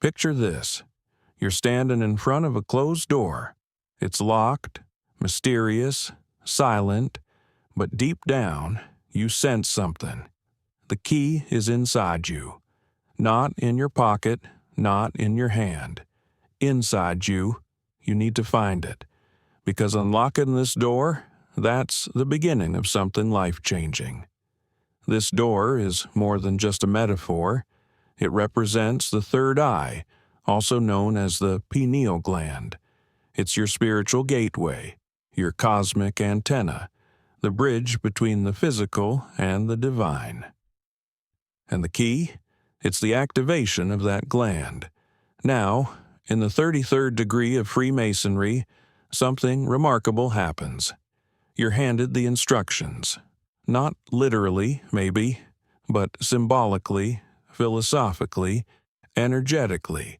Picture this. You're standing in front of a closed door. It's locked, mysterious, silent, but deep down, you sense something. The key is inside you. Not in your pocket, not in your hand. Inside you, you need to find it. Because unlocking this door, that's the beginning of something life-changing. This door is more than just a metaphor. It represents the third eye, also known as the pineal gland. It's your spiritual gateway, your cosmic antenna, the bridge between the physical and the divine. And the key? It's the activation of that gland. Now, in the 33rd degree of Freemasonry, something remarkable happens. You're handed the instructions. Not literally, maybe, but symbolically, philosophically, energetically.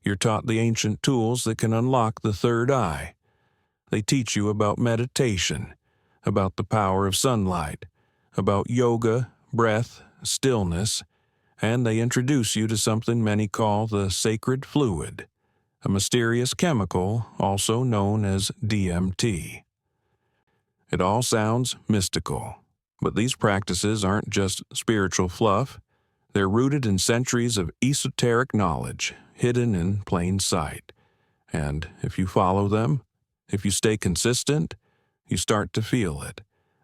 You're taught the ancient tools that can unlock the third eye. They teach you about meditation, about the power of sunlight, about yoga, breath, stillness, and they introduce you to something many call the sacred fluid, a mysterious chemical also known as DMT. It all sounds mystical, but these practices aren't just spiritual fluff. They're rooted in centuries of esoteric knowledge, hidden in plain sight. And if you follow them, if you stay consistent, you start to feel it,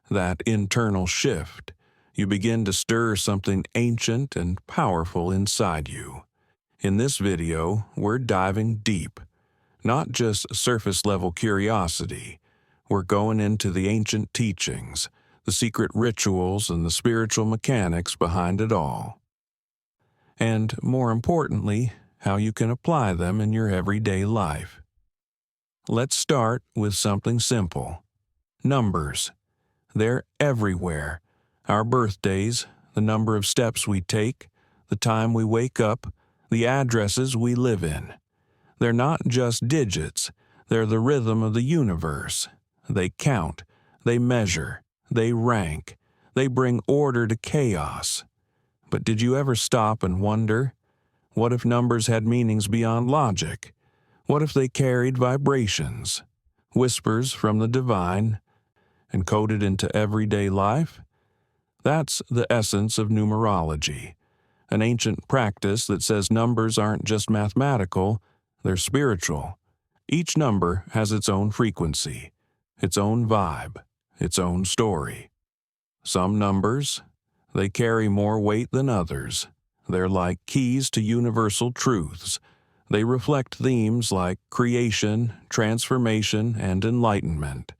that internal shift. You begin to stir something ancient and powerful inside you. In this video, we're diving deep, not just surface-level curiosity. We're going into the ancient teachings, the secret rituals, and the spiritual mechanics behind it all. And more importantly, how you can apply them in your everyday life. Let's start with something simple. Numbers. They're everywhere. Our birthdays, the number of steps we take, the time we wake up, the addresses we live in. They're not just digits. They're the rhythm of the universe. They count. They measure. They rank. They bring order to chaos. But did you ever stop and wonder? What if numbers had meanings beyond logic? What if they carried vibrations, whispers from the divine, encoded into everyday life? That's the essence of numerology, an ancient practice that says numbers aren't just mathematical, they're spiritual. Each number has its own frequency, its own vibe, its own story. Some numbers, they carry more weight than others. They're like keys to universal truths. They reflect themes like creation, transformation, and enlightenment.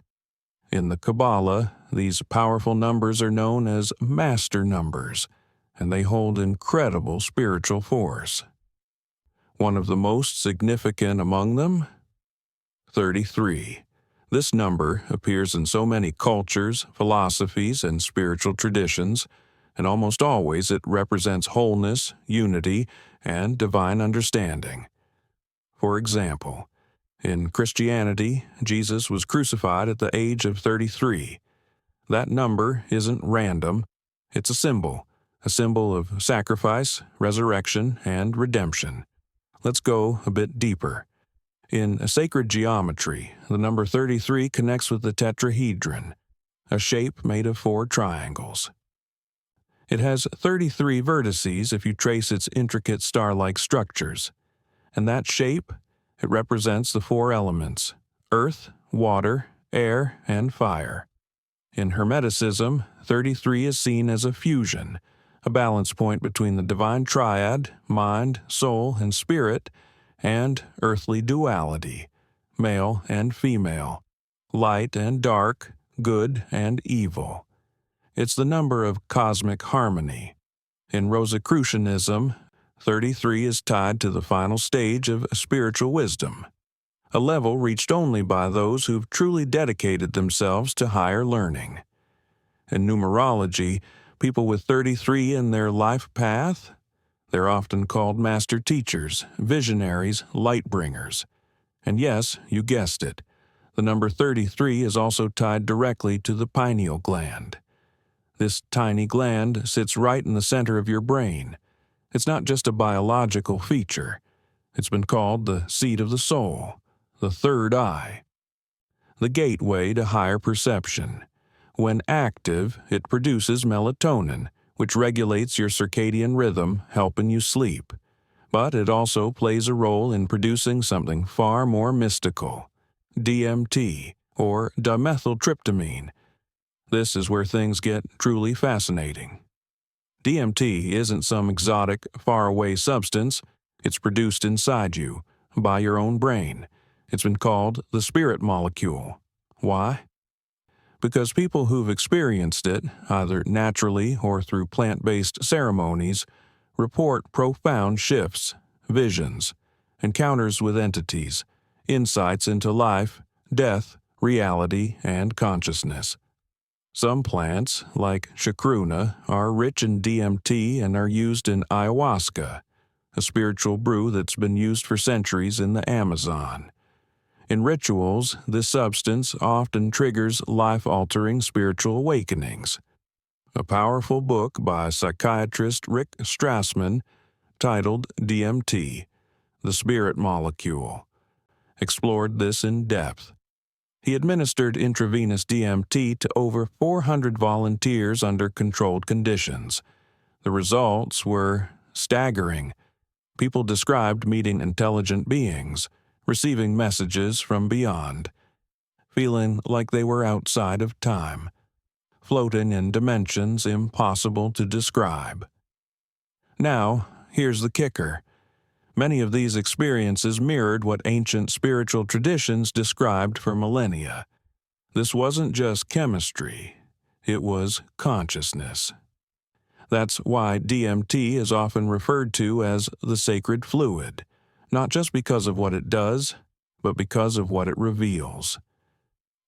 In the Kabbalah, these powerful numbers are known as master numbers, and they hold incredible spiritual force. One of the most significant among them? 33. This number appears in so many cultures, philosophies, and spiritual traditions, and almost always it represents wholeness, unity, and divine understanding. For example, in Christianity, Jesus was crucified at the age of 33. That number isn't random. It's a symbol of sacrifice, resurrection, and redemption. Let's go a bit deeper. In sacred geometry, the number 33 connects with the tetrahedron, a shape made of 4 triangles. It has 33 vertices if you trace its intricate star-like structures. And that shape, it represents the 4 elements: earth, water, air, and fire. In Hermeticism, 33 is seen as a fusion, a balance point between the divine triad, mind, soul, and spirit, and earthly duality, male and female, light and dark, good and evil. It's the number of cosmic harmony. In Rosicrucianism, 33 is tied to the final stage of spiritual wisdom, a level reached only by those who've truly dedicated themselves to higher learning. In numerology, people with 33 in their life path, they're often called master teachers, visionaries, light bringers. And yes, you guessed it, the number 33 is also tied directly to the pineal gland. This tiny gland sits right in the center of your brain. It's not just a biological feature. It's been called the seat of the soul, the third eye, the gateway to higher perception. When active, it produces melatonin, which regulates your circadian rhythm, helping you sleep. But it also plays a role in producing something far more mystical, DMT, or dimethyltryptamine. This is where things get truly fascinating. DMT isn't some exotic, faraway substance. It's produced inside you, by your own brain. It's been called the spirit molecule. Why? Because people who've experienced it, either naturally or through plant-based ceremonies, report profound shifts, visions, encounters with entities, insights into life, death, reality, and consciousness. Some plants, like chacruna, are rich in DMT and are used in ayahuasca, a spiritual brew that's been used for centuries in the Amazon. In rituals, this substance often triggers life-altering spiritual awakenings. A powerful book by psychiatrist Rick Strassman, titled DMT, The Spirit Molecule, explored this in depth. He administered intravenous DMT to over 400 volunteers under controlled conditions. The results were staggering. People described meeting intelligent beings, receiving messages from beyond, feeling like they were outside of time, floating in dimensions impossible to describe. Now, here's the kicker. Many of these experiences mirrored what ancient spiritual traditions described for millennia. This wasn't just chemistry, it was consciousness. That's why DMT is often referred to as the sacred fluid, not just because of what it does, but because of what it reveals.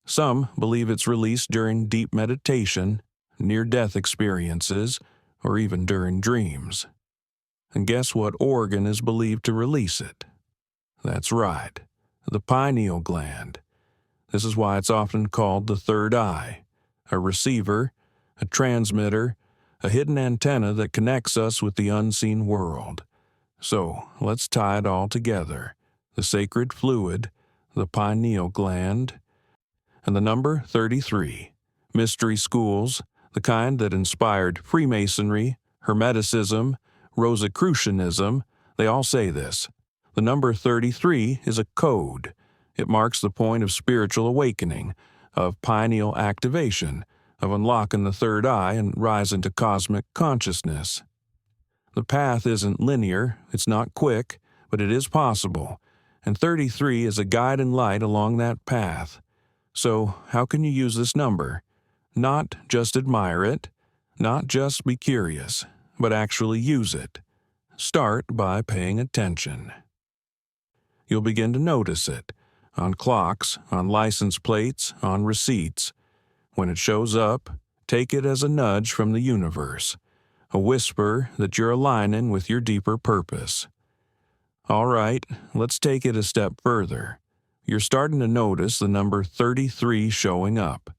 Some believe it's released during deep meditation, near-death experiences, or even during dreams. And guess what organ is believed to release it? That's right, the pineal gland. This is why it's often called the third eye, a receiver, a transmitter, a hidden antenna that connects us with the unseen world. So, let's tie it all together. The sacred fluid, the pineal gland, and the number 33. Mystery schools, the kind that inspired Freemasonry, Hermeticism, Rosicrucianism, they all say this. The number 33 is a code. It marks the point of spiritual awakening, of pineal activation, of unlocking the third eye and rising to cosmic consciousness. The path isn't linear, it's not quick, but it is possible, and 33 is a guide and light along that path. So, how can you use this number? Not just admire it, not just be curious, but actually use it. Start by paying attention. You'll begin to notice it, on clocks, on license plates, on receipts. When it shows up, take it as a nudge from the universe, a whisper that you're aligning with your deeper purpose. All right, let's take it a step further. You're starting to notice the number 33 showing up,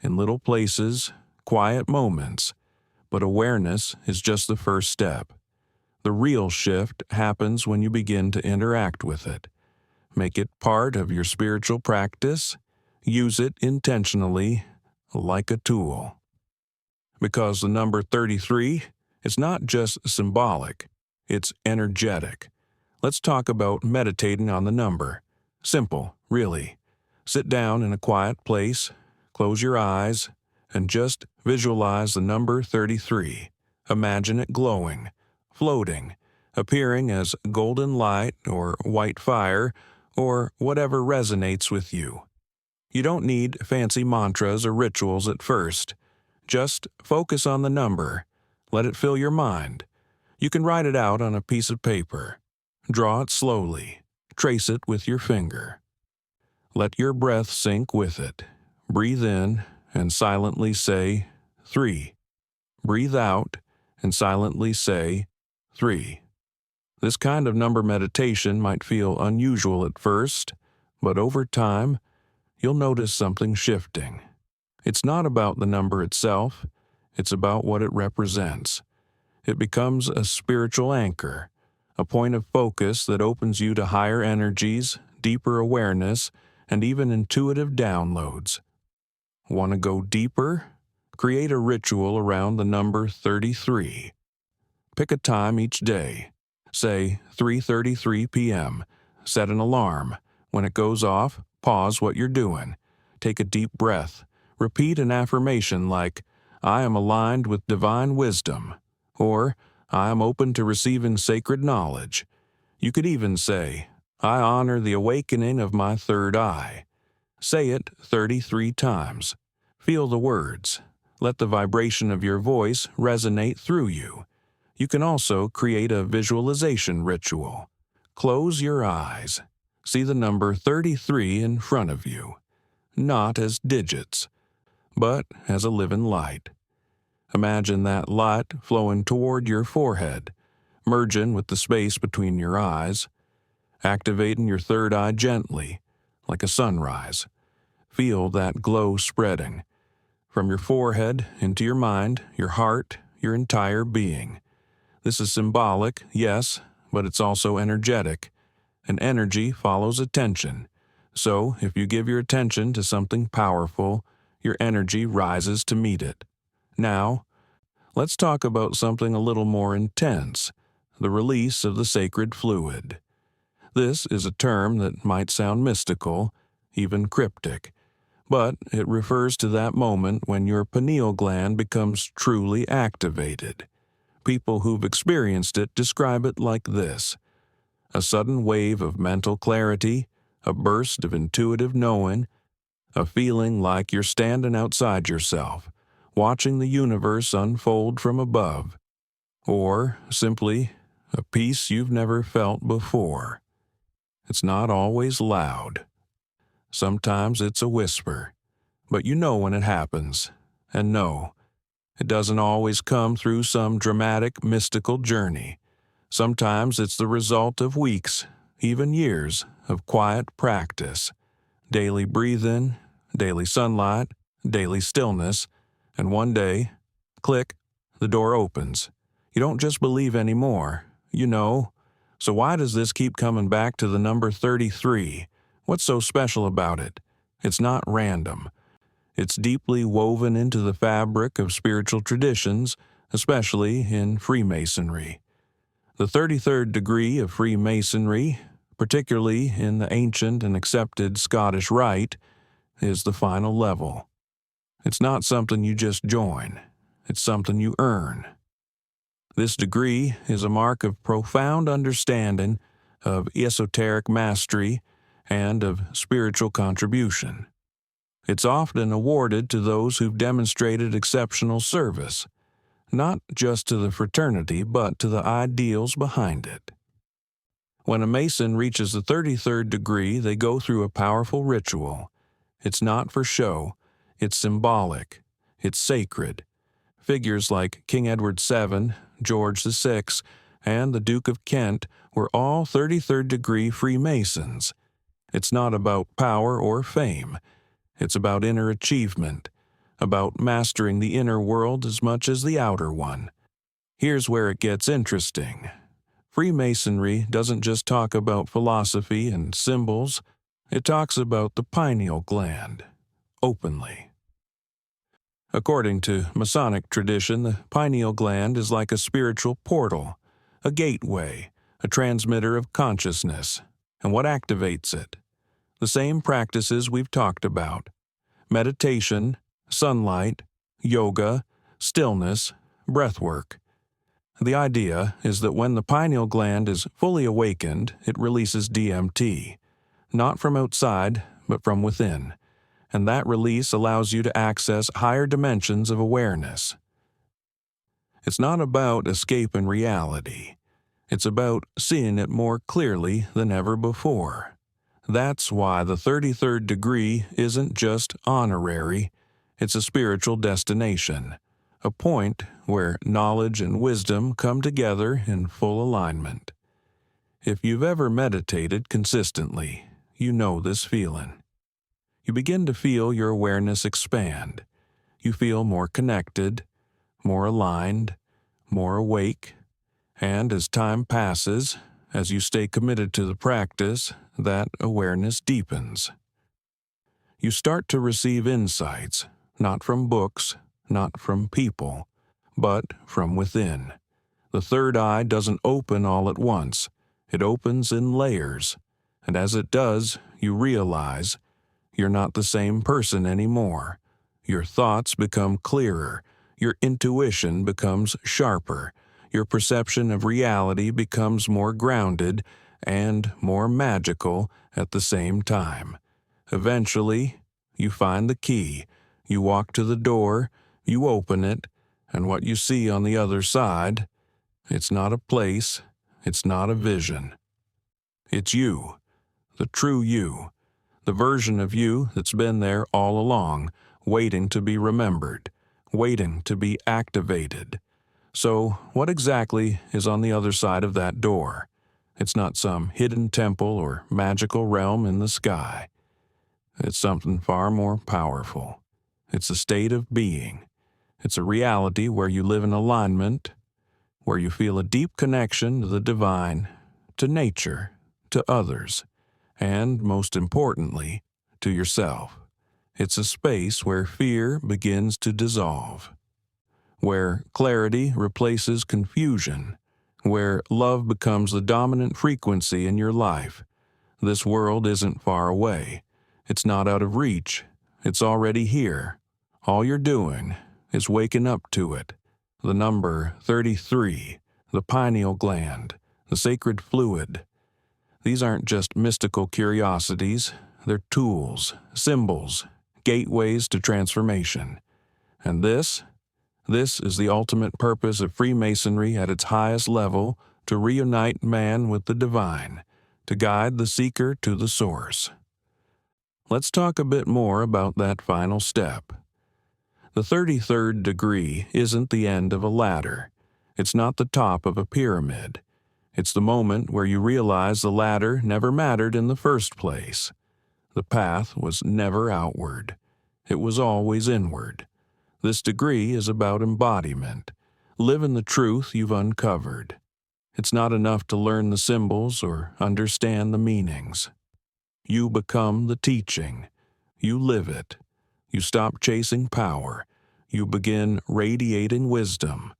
in little places, quiet moments, but awareness is just the first step. The real shift happens when you begin to interact with it. Make it part of your spiritual practice. Use it intentionally, like a tool. Because the number 33 is not just symbolic, it's energetic. Let's talk about meditating on the number. Simple, really. Sit down in a quiet place, close your eyes, and just visualize the number 33. Imagine it glowing, floating, appearing as golden light or white fire or whatever resonates with you. You don't need fancy mantras or rituals at first. Just focus on the number. Let it fill your mind. You can write it out on a piece of paper. Draw it slowly. Trace it with your finger. Let your breath sink with it. Breathe in and silently say 3. Breathe out and silently say 3. This kind of number meditation might feel unusual at first, but over time, you'll notice something shifting. It's not about the number itself, it's about what it represents. It becomes a spiritual anchor, a point of focus that opens you to higher energies, deeper awareness, and even intuitive downloads. Want to go deeper? Create a ritual around the number 33. Pick a time each day. Say 3:33 p.m. Set an alarm. When it goes off, pause what you're doing. Take a deep breath. Repeat an affirmation like, I am aligned with divine wisdom, or I am open to receiving sacred knowledge. You could even say, I honor the awakening of my third eye. Say it 33 times. Feel the words. Let the vibration of your voice resonate through you. You can also create a visualization ritual. Close your eyes. See the number 33 in front of you, not as digits, but as a living light. Imagine that light flowing toward your forehead, merging with the space between your eyes, activating your third eye gently, like a sunrise. Feel that glow spreading from your forehead into your mind, your heart, your entire being. This is symbolic, yes, but it's also energetic, and energy follows attention. So, if you give your attention to something powerful, your energy rises to meet it. Now, let's talk about something a little more intense, the release of the sacred fluid. This is a term that might sound mystical, even cryptic, but it refers to that moment when your pineal gland becomes truly activated. People who've experienced it describe it like this: a sudden wave of mental clarity, a burst of intuitive knowing, a feeling like you're standing outside yourself, watching the universe unfold from above, or simply a peace you've never felt before. It's not always loud. Sometimes it's a whisper, but you know when it happens. And no, it doesn't always come through some dramatic, mystical journey. Sometimes it's the result of weeks, even years, of quiet practice. Daily breathing, daily sunlight, daily stillness, and one day, click, the door opens. You don't just believe anymore, you know. So why does this keep coming back to the number 33? What's so special about it? It's not random. It's deeply woven into the fabric of spiritual traditions, especially in Freemasonry. The 33rd degree of Freemasonry, particularly in the ancient and accepted Scottish Rite, is the final level. It's not something you just join. It's something you earn. This degree is a mark of profound understanding, of esoteric mastery, and of spiritual contribution. It's often awarded to those who've demonstrated exceptional service, not just to the fraternity, but to the ideals behind it. When a Mason reaches the 33rd degree, they go through a powerful ritual. It's not for show, it's symbolic, it's sacred. Figures like King Edward VII, George VI, and the Duke of Kent were all 33rd degree Freemasons. It's not about power or fame. It's about inner achievement, about mastering the inner world as much as the outer one. Here's where it gets interesting. Freemasonry doesn't just talk about philosophy and symbols, it talks about the pineal gland, openly. According to Masonic tradition, the pineal gland is like a spiritual portal, a gateway, a transmitter of consciousness. And what activates it? The same practices we've talked about: meditation, sunlight, yoga, stillness, breathwork. The idea is that when the pineal gland is fully awakened, it releases DMT, not from outside, but from within, and that release allows you to access higher dimensions of awareness. It's not about escaping reality. It's about seeing it more clearly than ever before. That's why the 33rd degree isn't just honorary, it's a spiritual destination, a point where knowledge and wisdom come together in full alignment. If you've ever meditated consistently, you know this feeling. You begin to feel your awareness expand. You feel more connected, more aligned, more awake, And as time passes, as you stay committed to the practice, that awareness deepens. You start to receive insights, not from books, not from people, but from within. The third eye doesn't open all at once. It opens in layers, and as it does, you realize you're not the same person anymore. Your thoughts become clearer, your intuition becomes sharper, your perception of reality becomes more grounded and more magical at the same time. Eventually, you find the key, you walk to the door, you open it, and what you see on the other side, it's not a place, it's not a vision. It's you, the true you, the version of you that's been there all along, waiting to be remembered, waiting to be activated. So, what exactly is on the other side of that door? It's not some hidden temple or magical realm in the sky. It's something far more powerful. It's a state of being. It's a reality where you live in alignment, where you feel a deep connection to the divine, to nature, to others, and, most importantly, to yourself. It's a space where fear begins to dissolve, where clarity replaces confusion, where love becomes the dominant frequency in your life. This world isn't far away. It's not out of reach. It's already here. All you're doing is waking up to it. The number 33, the pineal gland, the sacred fluid. These aren't just mystical curiosities. They're tools, symbols, gateways to transformation. And this is the ultimate purpose of Freemasonry at its highest level, to reunite man with the divine, to guide the seeker to the source. Let's talk a bit more about that final step. The 33rd degree isn't the end of a ladder. It's not the top of a pyramid. It's the moment where you realize the ladder never mattered in the first place. The path was never outward. It was always inward. This degree is about embodiment. Live in the truth you've uncovered. It's not enough to learn the symbols or understand the meanings. You become the teaching. You live it. You stop chasing power. You begin radiating wisdom.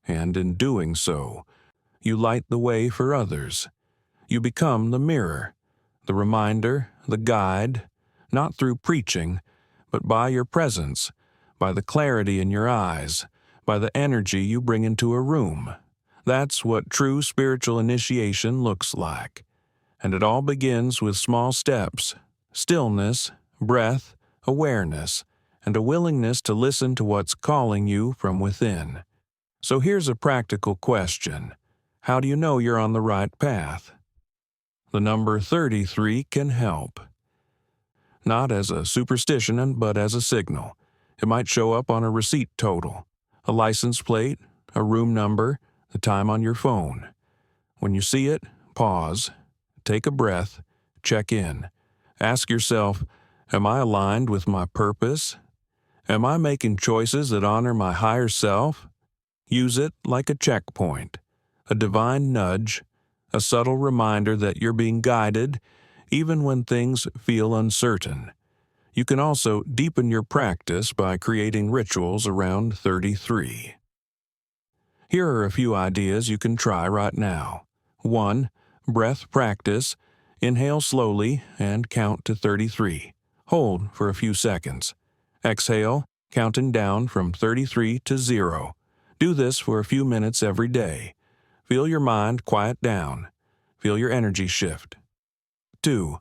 And in doing so, you light the way for others. You become the mirror, the reminder, the guide, not through preaching, but by your presence, by the clarity in your eyes, by the energy you bring into a room. That's what true spiritual initiation looks like. And it all begins with small steps: stillness, breath, awareness, and a willingness to listen to what's calling you from within. So here's a practical question. How do you know you're on the right path? The number 33 can help. Not as a superstition, but as a signal. It might show up on a receipt total, a license plate, a room number, the time on your phone. When you see it, pause, take a breath, check in. Ask yourself, am I aligned with my purpose? Am I making choices that honor my higher self? Use it like a checkpoint, a divine nudge, a subtle reminder that you're being guided even when things feel uncertain. You can also deepen your practice by creating rituals around 33. Here are a few ideas you can try right now. 1. Breath practice. Inhale slowly and count to 33. Hold for a few seconds. Exhale, counting down from 33 to 0. Do this for a few minutes every day. Feel your mind quiet down. Feel your energy shift. 2.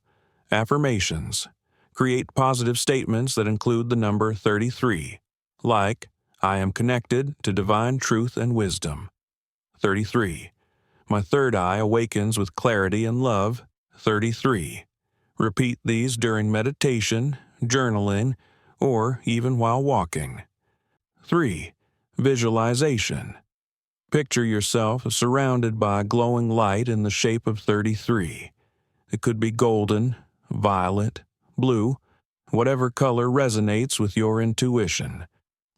Affirmations. Create positive statements that include the number 33, like, I am connected to divine truth and wisdom. 33. My third eye awakens with clarity and love. 33. Repeat these during meditation, journaling, or even while walking. 3. Visualization. Picture yourself surrounded by glowing light in the shape of 33. It could be golden, violet, blue, whatever color resonates with your intuition.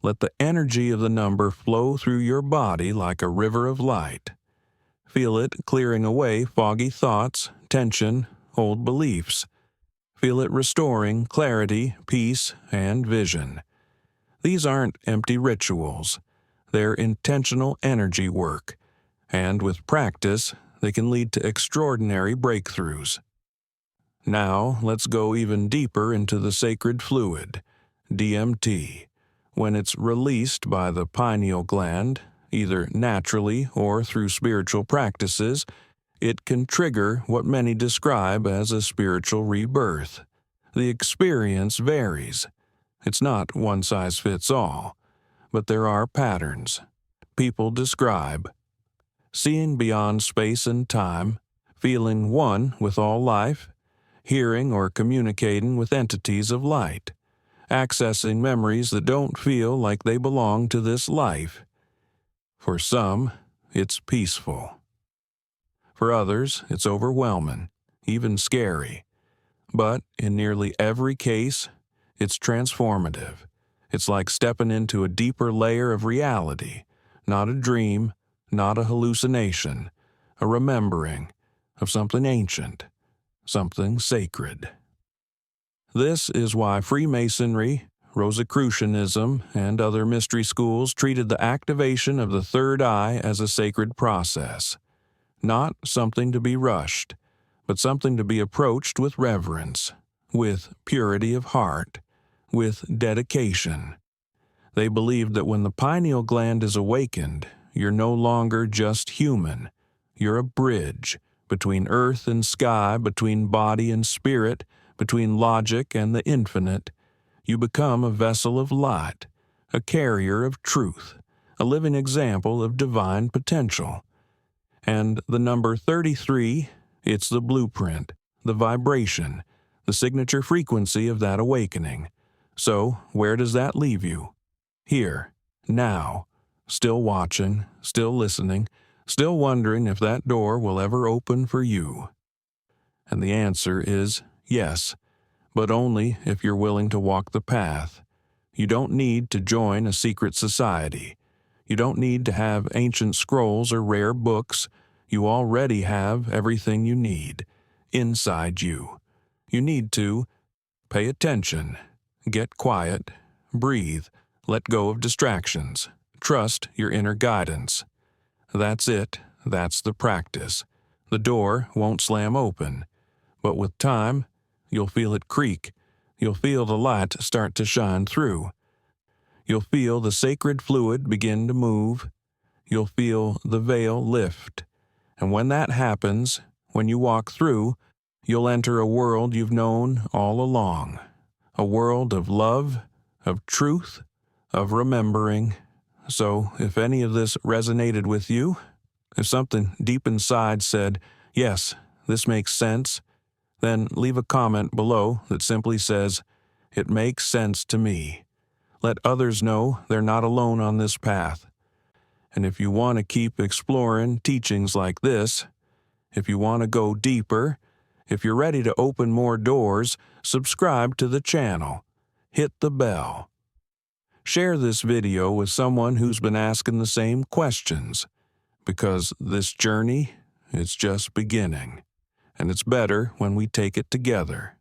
Let the energy of the number flow through your body like a river of light. Feel it clearing away foggy thoughts, tension, old beliefs. Feel it restoring clarity, peace, and vision. These aren't empty rituals. They're intentional energy work, and with practice, they can lead to extraordinary breakthroughs. Now, let's go even deeper into the sacred fluid, DMT. When it's released by the pineal gland, either naturally or through spiritual practices, it can trigger what many describe as a spiritual rebirth. The experience varies. It's not one size fits all, but there are patterns. People describe seeing beyond space and time, feeling one with all life, hearing or communicating with entities of light, accessing memories that don't feel like they belong to this life. For some, it's peaceful. For others, it's overwhelming, even scary. But in nearly every case, it's transformative. It's like stepping into a deeper layer of reality, not a dream, not a hallucination, a remembering of something ancient, something sacred. This is why Freemasonry, Rosicrucianism, and other mystery schools treated the activation of the third eye as a sacred process. Not something to be rushed, but something to be approached with reverence, with purity of heart, with dedication. They believed that when the pineal gland is awakened, you're no longer just human. You're a bridge between earth and sky, between body and spirit, between logic and the infinite. You become a vessel of light, a carrier of truth, a living example of divine potential. And the number 33, it's the blueprint, the vibration, the signature frequency of that awakening. So, where does that leave you? Here, now, still watching, still listening, still wondering if that door will ever open for you. And the answer is yes, but only if you're willing to walk the path. You don't need to join a secret society. You don't need to have ancient scrolls or rare books. You already have everything you need, inside you. You need to pay attention, get quiet, breathe, let go of distractions, trust your inner guidance. That's it, that's the practice. The door won't slam open, but with time, you'll feel it creak. You'll feel the light start to shine through. You'll feel the sacred fluid begin to move. You'll feel the veil lift. And when that happens, when you walk through, you'll enter a world you've known all along. A world of love, of truth, of remembering. So, if any of this resonated with you, if something deep inside said, yes, this makes sense, then leave a comment below that simply says, it makes sense to me. Let others know they're not alone on this path. And if you want to keep exploring teachings like this, if you want to go deeper, if you're ready to open more doors, subscribe to the channel. Hit the bell. Share this video with someone who's been asking the same questions, because this journey is just beginning, and it's better when we take it together.